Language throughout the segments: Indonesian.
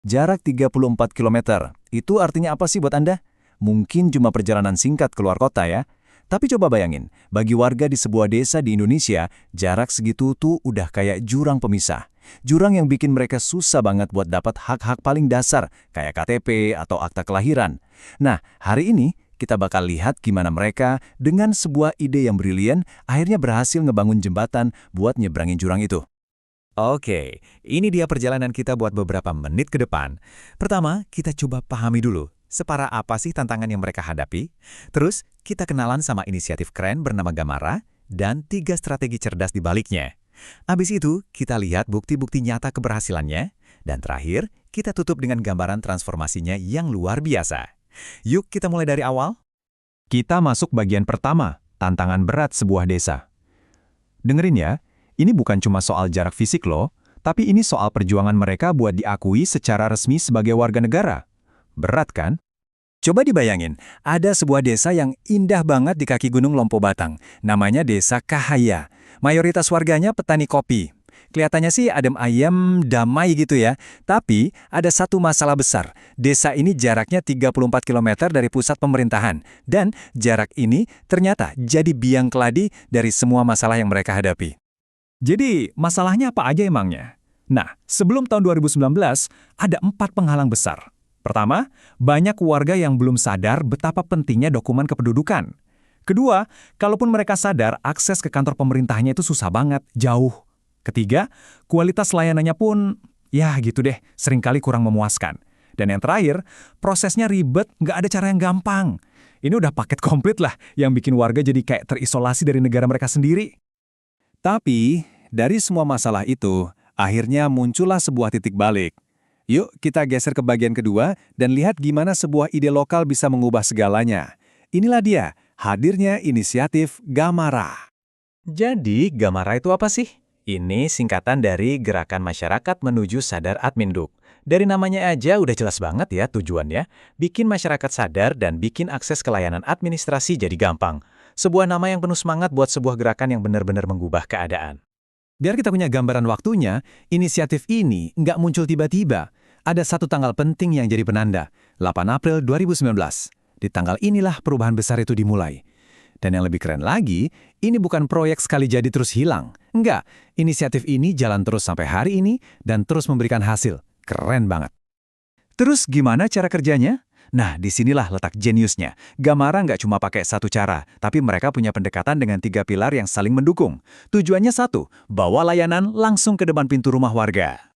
Jarak 34 kilometer. Itu artinya apa sih buat Anda? Mungkin cuma perjalanan singkat keluar kota ya. Tapi coba bayangin, bagi warga di sebuah desa di Indonesia, jarak segitu tuh udah kayak jurang pemisah. Jurang yang bikin mereka susah banget buat dapat hak-hak paling dasar, kayak KTP atau akta kelahiran. Nah, hari ini kita bakal lihat gimana mereka dengan sebuah ide yang brilian akhirnya berhasil ngebangun jembatan buat nyebrangin jurang itu. Oke, ini dia perjalanan kita buat beberapa menit ke depan. Pertama, kita coba pahami dulu, separah apa sih tantangan yang mereka hadapi. Terus, kita kenalan sama inisiatif keren bernama Gamara, dan 3 strategi cerdas di baliknya. Abis itu, kita lihat bukti-bukti nyata keberhasilannya. Dan terakhir, kita tutup dengan gambaran transformasinya yang luar biasa. Yuk kita mulai dari awal. Kita masuk bagian pertama, tantangan berat sebuah desa. Dengerin ya, ini bukan cuma soal jarak fisik loh, tapi ini soal perjuangan mereka buat diakui secara resmi sebagai warga negara. Berat kan? Coba dibayangin, ada sebuah desa yang indah banget di kaki Gunung Lompo Batang. Namanya Desa Kahaya. Mayoritas warganya petani kopi. Kelihatannya sih adem ayem, damai gitu ya. Tapi ada satu masalah besar. Desa ini jaraknya 34 kilometer dari pusat pemerintahan. Dan jarak ini ternyata jadi biang keladi dari semua masalah yang mereka hadapi. Jadi, masalahnya apa aja emangnya? Nah, sebelum tahun 2019, ada 4 penghalang besar. Pertama, banyak warga yang belum sadar betapa pentingnya dokumen kependudukan. Kedua, kalaupun mereka sadar, akses ke kantor pemerintahnya itu susah banget, jauh. Ketiga, kualitas layanannya pun, ya gitu deh, seringkali kurang memuaskan. Dan yang terakhir, prosesnya ribet, nggak ada cara yang gampang. Ini udah paket komplit lah, yang bikin warga jadi kayak terisolasi dari negara mereka sendiri. Tapi, dari semua masalah itu, akhirnya muncullah sebuah titik balik. Yuk kita geser ke bagian kedua dan lihat gimana sebuah ide lokal bisa mengubah segalanya. Inilah dia, hadirnya inisiatif Gamara. Jadi, Gamara itu apa sih? Ini singkatan dari Gerakan Masyarakat Menuju Sadar Adminduk. Dari namanya aja udah jelas banget ya tujuannya, bikin masyarakat sadar dan bikin akses ke layanan administrasi jadi gampang. Sebuah nama yang penuh semangat buat sebuah gerakan yang benar-benar mengubah keadaan. Biar kita punya gambaran waktunya, inisiatif ini nggak muncul tiba-tiba. Ada satu tanggal penting yang jadi penanda, 8 April 2019. Di tanggal inilah perubahan besar itu dimulai. Dan yang lebih keren lagi, ini bukan proyek sekali jadi terus hilang. Enggak, inisiatif ini jalan terus sampai hari ini dan terus memberikan hasil. Keren banget. Terus gimana cara kerjanya? Nah, disinilah letak jeniusnya. Gamara nggak cuma pakai satu cara, tapi mereka punya pendekatan dengan 3 pilar yang saling mendukung. Tujuannya satu, bawa layanan langsung ke depan pintu rumah warga.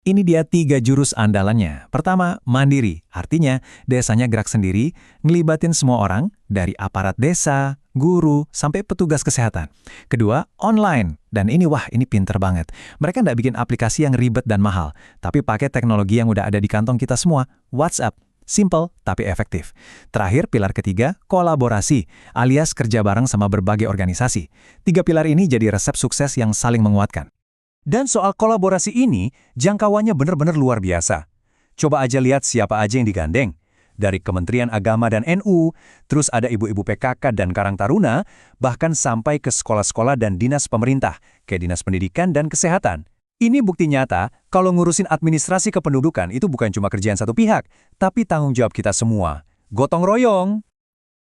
Ini dia 3 jurus andalannya. Pertama, mandiri. Artinya, desanya gerak sendiri, ngelibatin semua orang, dari aparat desa, guru, sampai petugas kesehatan. Kedua, online. Dan ini pinter banget. Mereka nggak bikin aplikasi yang ribet dan mahal, tapi pakai teknologi yang udah ada di kantong kita semua, WhatsApp. Simple tapi efektif. Terakhir, pilar ketiga, kolaborasi, alias kerja bareng sama berbagai organisasi. 3 pilar ini jadi resep sukses yang saling menguatkan. Dan soal kolaborasi ini, jangkauannya benar-benar luar biasa. Coba aja lihat siapa aja yang digandeng. Dari Kementerian Agama dan NU, terus ada ibu-ibu PKK dan Karang Taruna, bahkan sampai ke sekolah-sekolah dan dinas pemerintah, kayak Dinas Pendidikan dan Kesehatan. Ini bukti nyata kalau ngurusin administrasi kependudukan itu bukan cuma kerjaan satu pihak, tapi tanggung jawab kita semua. Gotong royong.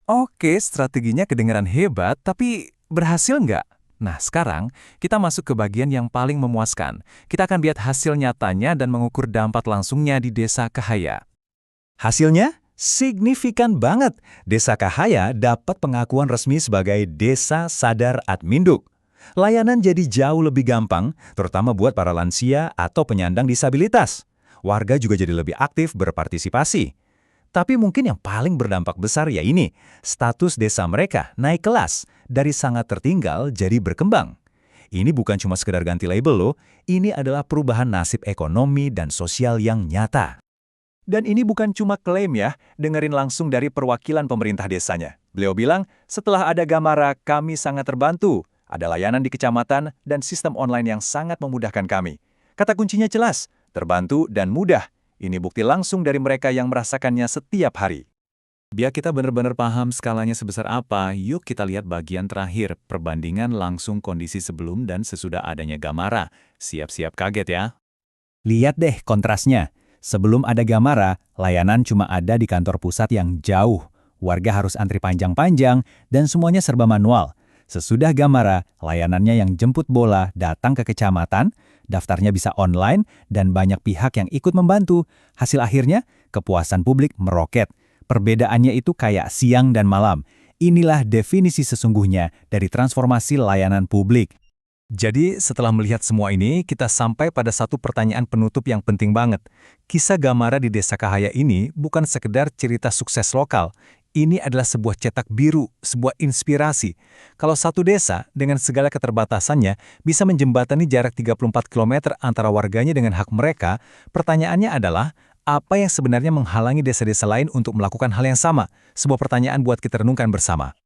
Oke, strateginya kedengaran hebat, tapi berhasil nggak? Nah, sekarang kita masuk ke bagian yang paling memuaskan. Kita akan lihat hasil nyatanya dan mengukur dampak langsungnya di Desa Kahaya. Hasilnya? Signifikan banget. Desa Kahaya dapat pengakuan resmi sebagai Desa Sadar Adminduk. Layanan jadi jauh lebih gampang, terutama buat para lansia atau penyandang disabilitas. Warga juga jadi lebih aktif berpartisipasi. Tapi mungkin yang paling berdampak besar ya ini, status desa mereka naik kelas, dari sangat tertinggal jadi berkembang. Ini bukan cuma sekedar ganti label loh, ini adalah perubahan nasib ekonomi dan sosial yang nyata. Dan ini bukan cuma klaim ya, dengerin langsung dari perwakilan pemerintah desanya. Beliau bilang, setelah ada Gamara, kami sangat terbantu. Ada layanan di kecamatan dan sistem online yang sangat memudahkan kami. Kata kuncinya jelas, terbantu dan mudah. Ini bukti langsung dari mereka yang merasakannya setiap hari. Biar kita benar-benar paham skalanya sebesar apa, yuk kita lihat bagian terakhir, perbandingan langsung kondisi sebelum dan sesudah adanya Gamara. Siap-siap kaget ya. Lihat deh kontrasnya. Sebelum ada Gamara, layanan cuma ada di kantor pusat yang jauh. Warga harus antri panjang-panjang dan semuanya serba manual. Sesudah Gamara, layanannya yang jemput bola datang ke kecamatan, daftarnya bisa online, dan banyak pihak yang ikut membantu. Hasil akhirnya, kepuasan publik meroket. Perbedaannya itu kayak siang dan malam. Inilah definisi sesungguhnya dari transformasi layanan publik. Jadi, setelah melihat semua ini, kita sampai pada satu pertanyaan penutup yang penting banget. Kisah Gamara di Desa Kahaya ini bukan sekedar cerita sukses lokal. Ini adalah sebuah cetak biru, sebuah inspirasi. Kalau satu desa, dengan segala keterbatasannya, bisa menjembatani jarak 34 km antara warganya dengan hak mereka, pertanyaannya adalah, apa yang sebenarnya menghalangi desa-desa lain untuk melakukan hal yang sama? Sebuah pertanyaan buat kita renungkan bersama.